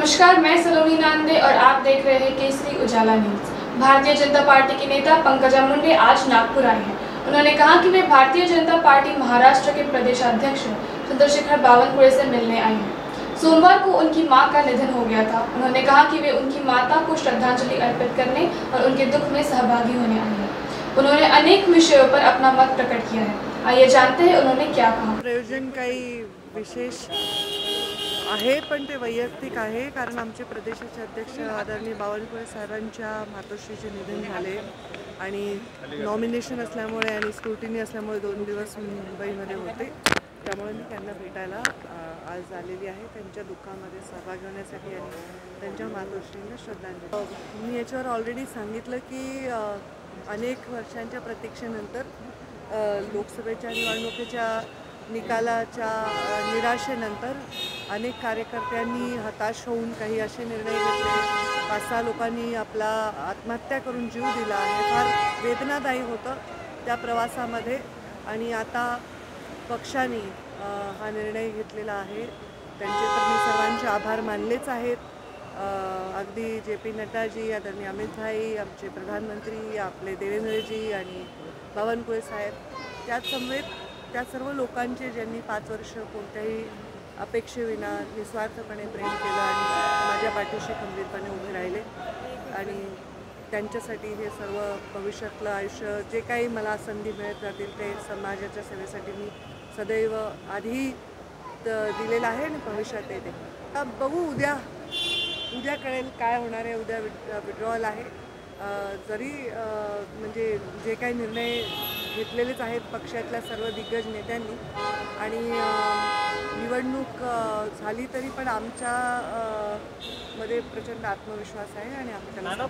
नमस्कार, मैं सलोनी नांदे और आप देख रहे हैं केसरी उजाला न्यूज। भारतीय जनता पार्टी के नेता पंकजा मुंडे आज नागपुर आए हैं। उन्होंने कहा कि वे भारतीय जनता पार्टी महाराष्ट्र के प्रदेशाध्यक्ष चंद्रशेखर बावनकुळे से मिलने आए हैं। सोमवार को उनकी मां का निधन हो गया था। उन्होंने कहा कि वे उनकी माता को श्रद्धांजलि अर्पित करने और उनके दुख में सहभागी होने आए हैं। उन्होंने अनेक विषयों पर अपना मत प्रकट किया है। आइए जानते हैं उन्होंने क्या कहा। प्रयोजन काही विशेष आहे, पण ते वैयक्तिक आहे, कारण आमचे प्रदेशाचे अध्यक्ष आदरणीय बावनकुळे साहेबांच्या मातोश्रीचे निधन झाले आणि नॉमिनेशन असल्यामुळे आणि स्क्रुटिनी असल्यामुळे 2 दिवस मुंबईमध्ये होते। त्यामुळे मी त्यांना भेटायला आज आलेली आहे, त्यांच्या दुःखामध्ये सहभागी होण्यासाठी आणि त्यांच्या मातोश्रींना श्रद्धांजली। मी याच्यावर ऑलरेडी सांगितलं की अनेक वर्षांच्या प्रतीक्षेनंतर लोकसभेच्या निवडणुकीच्या निकालाच्या निराशेनंतर अनेक कार्यकर्त्यांनी हताश होऊन काही असे निर्णय घेतले। 5-6 लोकांनी आपला आत्महत्या करून जीव दिला आहे। फार वेदनादायी होतं त्या प्रवासामध्ये आणि आता पक्षाने हा निर्णय घेतलेला आहे। त्यांचे तर मी सर्वांचे आभार मानलेच आहेत। अगदी JP नड्डाजी, आदरणीय अमित भाई, आमचे प्रधानमंत्री, आपले देवेंद्रजी आणि बावनकुळे साहेब, त्यासमवेत त्या सर्व लोकांचे ज्यांनी 5 वर्ष कोणत्याही अपेक्षेविना निस्वार्थपणे प्रेम केलं आणि माझ्या पाठीशी खंबीरपणे उभे राहिले आणि त्यांच्यासाठी हे सर्व भविष्यातलं आयुष्य जे काही मला संधी मिळत जातील ते समाजाच्या सेवेसाठी मी सदैव आधी दिलेलं आहे आणि भविष्यात देते। आता बघू, उद्या कळेल काय होणार आहे। उद्या विड्रॉल आहे। जरी म्हणजे जे काही निर्णय घेतलेलेच आहेत पक्षातल्या सर्व दिग्गज नेत्यांनी आणि निवडणूक झाली तरी पण आमच्या मध्ये प्रचंड आत्मविश्वास आहे आणि आम्ही त्याला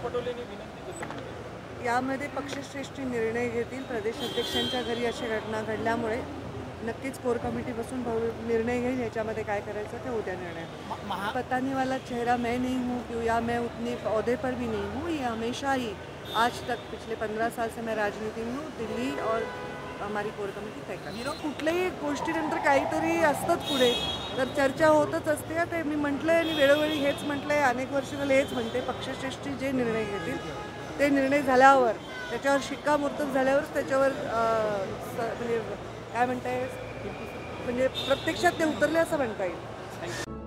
यामध्ये पक्षश्रेष्ठी निर्णय घेतील। प्रदेशाध्यक्षांच्या घरी अशा घटना घडल्यामुळे नक्कीच कोर कमिटी बसून निर्णय घेईल। याच्यामध्ये काय करायचं ते उद्या निर्णय। बताने वाला चेहरा मैं नहीं हूँ या मैं उतने पौधे पर भी नहीं हूँ। ये हमेशा ही आज तक पिछले 15 साल से मैं राजनीति में हूँ। दिल्ली और हमारी कोर कमिटी तय करते। कुठल्याही गोष्टीनंतर काहीतरी असतंच पुढे, तर चर्चा होतच असते। ते मी म्हटलं आणि वेळोवेळी हेच म्हटलं आहे, अनेक वर्ष झाले हेच म्हणते। पक्षश्रेष्ठी जे निर्णय घेतील ते निर्णय झाल्यावर, त्याच्यावर शिक्कामोर्तब झाल्यावर त्याच्यावर म्हणजे काय म्हणताय, म्हणजे प्रत्यक्षात ते उतरले असं म्हणता येईल।